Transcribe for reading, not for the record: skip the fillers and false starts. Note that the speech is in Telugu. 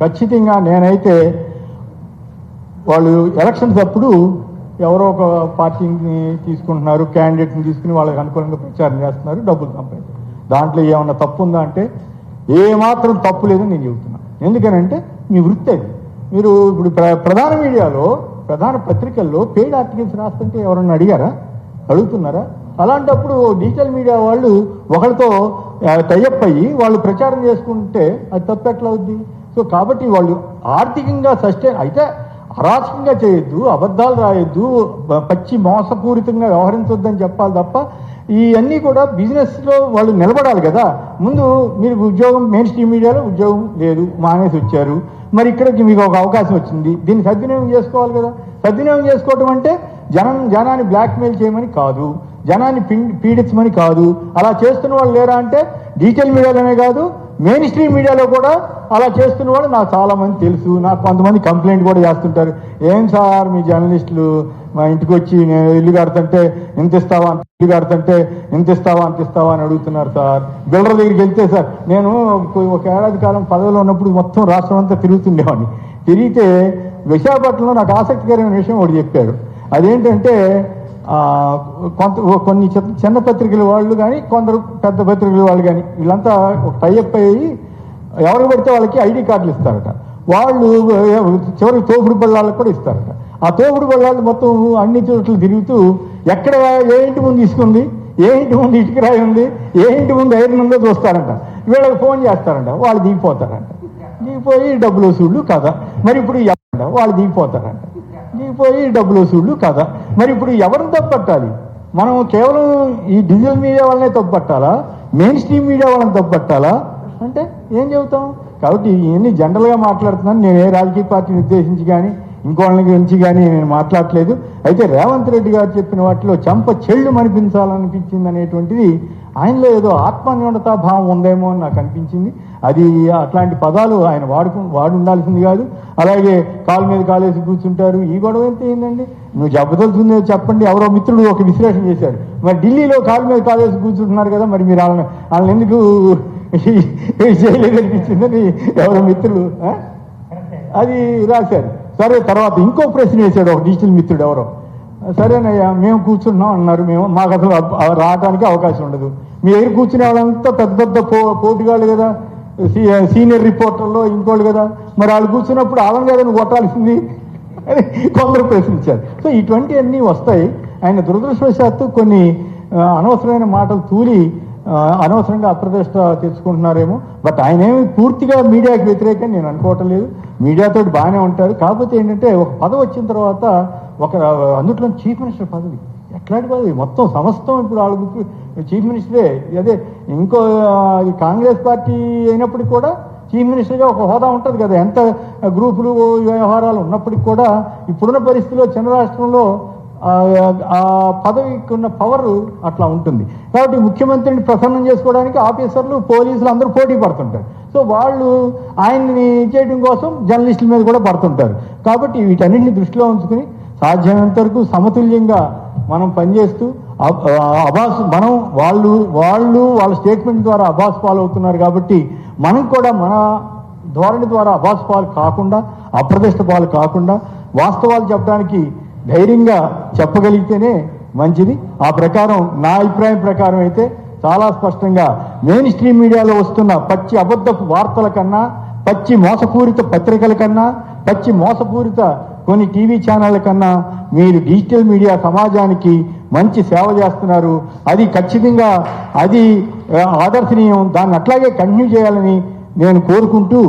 ఖచ్చితంగా నేనైతే వాళ్ళు ఎలక్షన్స్ అప్పుడు ఎవరో ఒక పార్టీని తీసుకుంటున్నారు, క్యాండిడేట్ని తీసుకుని వాళ్ళకి అనుకూలంగా ప్రచారం చేస్తున్నారు, డబ్బులు సంపాదించారు. దాంట్లో ఏమన్నా తప్పు ఉందా అంటే ఏమాత్రం తప్పు లేదని నేను చెబుతున్నాను. ఎందుకనంటే మీ వృత్తి అది. మీరు ఇప్పుడు ప్రధాన మీడియాలో, ప్రధాన పత్రికల్లో పెయిడ్ ఆర్టికల్స్ రాస్తుంటే ఎవరన్నా అడుగుతున్నారా? అలాంటప్పుడు డిజిటల్ మీడియా వాళ్ళు ఒకరితో టైఅప్ అయ్యి వాళ్ళు ప్రచారం చేసుకుంటే అది తప్పు ఎట్లా అవుద్ది? సో కాబట్టి వాళ్ళు ఆర్థికంగా సస్టైన్ అయితే అరాచకంగా చేయొద్దు, అబద్ధాలు రాయొద్దు, పచ్చి మోసపూరితంగా వ్యవహరించొద్దని చెప్పాలి తప్ప ఇవన్నీ కూడా బిజినెస్లో వాళ్ళు నిలబడాలి కదా. ముందు మీరు ఉద్యోగం మెయిన్ స్ట్రీమ్ మీడియాలో ఉద్యోగం లేదు, మానేసి వచ్చారు, మరి ఇక్కడికి మీకు ఒక అవకాశం వచ్చింది, దీన్ని సద్వినియోగం చేసుకోవాలి కదా. సద్వినియోగం చేసుకోవటం అంటే జనాన్ని బ్లాక్మెయిల్ చేయమని కాదు, జనాన్ని పీడించమని కాదు. అలా చేస్తున్న వాళ్ళు లేరా అంటే డిజిటల్ మీడియాలోనే కాదు, మెయిన్ స్ట్రీమ్ మీడియాలో కూడా అలా చేస్తున్న వాళ్ళు నాకు చాలామంది తెలుసు. నాకు కొంతమంది కంప్లైంట్ కూడా చేస్తుంటారు, ఏం సార్ మీ జర్నలిస్టులు మా ఇంటికి వచ్చి నేను ఇల్లు కడుతుంటే ఎంత ఇస్తావా, ఇల్లు కడుతుంటే ఎంత ఇస్తావా అంత ఇస్తావా అని అడుగుతున్నారు సార్. బిల్డర్ దగ్గరికి వెళ్తే సార్ నేను ఒక ఏడాది కాలం పదవిలో ఉన్నప్పుడు మొత్తం రాష్ట్రం అంతా తిరుగుతుండేవాడిని. తిరిగితే విశాఖపట్నంలో నాకు ఆసక్తికరమైన విషయం ఒకటి చెప్పాడు. అదేంటంటే కొన్ని చిన్న పత్రికల వాళ్ళు కానీ కొందరు పెద్ద పత్రికల వాళ్ళు కానీ వీళ్ళంతా ఒక టైఅప్ అయ్యి ఎవరు పడితే వాళ్ళకి ఐడి కార్డులు ఇస్తారట. వాళ్ళు చివరికి తోపుడు బళ్ళాలకు కూడా ఇస్తారట. ఆ తోపుడు బళ్ళాలు మొత్తం అన్ని చోట్ల తిరుగుతూ ఎక్కడ ఏ ఇంటి ముందు ఇసుకుంది, ఏ ఇంటి ముందు ఇటుక రాయి ఉంది, ఏ ఇంటి ముందు ఐరన్ ఉందో చూస్తారంట. వీళ్ళకి ఫోన్ చేస్తారంట, వాళ్ళు దిగిపోతారంట. దిగిపోయి డబ్బులు వసూళ్ళు కదా. మరి ఇప్పుడు వాళ్ళు దిగిపోతారంట, దిగిపోయి డబ్బులు వసూళ్ళు కదా. మరి ఇప్పుడు ఎవరిని తప్పట్టాలి? మనం కేవలం ఈ డిజిటల్ మీడియా వాళ్ళనే తప్పట్టాలా, మెయిన్ స్ట్రీమ్ మీడియా వాళ్ళని తప్పట్టాలా అంటే ఏం చెబుతాం? కాబట్టి ఇవన్నీ జనరల్గా మాట్లాడుతున్నాను. నేను ఏ రాజకీయ పార్టీని ఉద్దేశించి కానీ ఇంకోళ్ళ గురించి కానీ నేను మాట్లాడలేదు. అయితే రేవంత్ రెడ్డి గారు చెప్పిన వాటిలో చెంప చెళ్ళు అనిపించింది అనేటువంటిది ఆయనలో ఏదో ఆత్మన్యూనతా భావం ఉందేమో అని నాకు అనిపించింది. అది అట్లాంటి పదాలు ఆయన వాడు ఉండాల్సింది కాదు. అలాగే కాలు మీద కాలేసి కూర్చుంటారు, ఈ గొడవ ఎంత ఏందండి? నువ్వు జబ్బదలుతుందో చెప్పండి. ఎవరో మిత్రుడు ఒక విశ్లేషణ చేశాడు, మరి ఢిల్లీలో కాలు మీద కాలేసి కూర్చుంటున్నారు కదా, మరి మీరు వాళ్ళని ఎందుకు చేయలేదనిపించిందని ఎవరో మిత్రులు అది రాశారు. సరే, తర్వాత ఇంకో ప్రశ్న వేశాడు ఒక డిజిటల్ మిత్రుడు ఎవరో, సరేనయ్యా మేము కూర్చున్నాం అన్నారు, మాకు అసలు రావడానికి అవకాశం ఉండదు, మీ దగ్గర కూర్చునే వాళ్ళంతా పెద్ద పెద్ద పోటీగాళ్ళు కదా, సీనియర్ రిపోర్టర్లో ఇంకోళ్ళు కదా, మరి వాళ్ళు కూర్చున్నప్పుడు వాళ్ళని కదా నువ్వు కొట్టాల్సింది అని కొందరు ప్రశ్నించారు. సో ఇటువంటివన్నీ వస్తాయి. ఆయన దురదృష్టవశాత్తు కొన్ని అనవసరమైన మాటలు తూలి అనవసరంగా అప్రతిష్ట తెచ్చుకుంటున్నారేమో. బట్ ఆయన ఏమి పూర్తిగా మీడియాకి వ్యతిరేకం నేను అనుకోవటం లేదు. మీడియాతో బాగానే ఉంటారు. కాకపోతే ఏంటంటే ఒక పదవి వచ్చిన తర్వాత అందుట్లో చీఫ్ మినిస్టర్ పదవి ఎట్లాంటి పదవి? మొత్తం సమస్తం ఇప్పుడు వాళ్ళకు చీఫ్ మినిస్టరే. అదే ఇంకో కాంగ్రెస్ పార్టీ అయినప్పటికీ కూడా చీఫ్ మినిస్టర్గా ఒక హోదా ఉంటుంది కదా. ఎంత గ్రూపులు వ్యవహారాలు ఉన్నప్పటికీ కూడా ఇప్పుడున్న పరిస్థితిలో చిన్న రాష్ట్రంలో ఆ పదవికి ఉన్న పవర్ అట్లా ఉంటుంది. కాబట్టి ముఖ్యమంత్రిని ప్రసన్నం చేసుకోవడానికి ఆఫీసర్లు, పోలీసులు అందరూ పోటీ పడుతుంటారు. సో వాళ్ళు ఆయన్ని చేయడం కోసం జర్నలిస్టుల మీద కూడా పడుతుంటారు. కాబట్టి వీటన్నింటినీ దృష్టిలో ఉంచుకుని సాధ్యమైనంత వరకు సమతుల్యంగా మనం పనిచేస్తూ వాళ్ళ స్టేట్మెంట్ ద్వారా అబాస్ పాలు అవుతున్నారు. కాబట్టి మనం కూడా మన ధోరణి ద్వారా అబాస్ పాలు కాకుండా, అప్రదిష్ట పాలు కాకుండా వాస్తవాలు చెప్పడానికి ధైర్యంగా చెప్పగలిగితేనే మంచిది. ఆ ప్రకారం నా అభిప్రాయం ప్రకారం అయితే చాలా స్పష్టంగా మెయిన్ స్ట్రీమ్ మీడియాలో వస్తున్న పచ్చి అబద్ధపు వార్తల కన్నా, పచ్చి మోసపూరిత పత్రికల కన్నా, పచ్చి మోసపూరిత కొన్ని టీవీ ఛానళ్ళ కన్నా మీరు డిజిటల్ మీడియా సమాజానికి మంచి సేవ చేస్తున్నారు. అది ఖచ్చితంగా అది ఆదర్శనీయం. దాన్ని అట్లాగే కంటిన్యూ చేయాలని నేను కోరుకుంటూ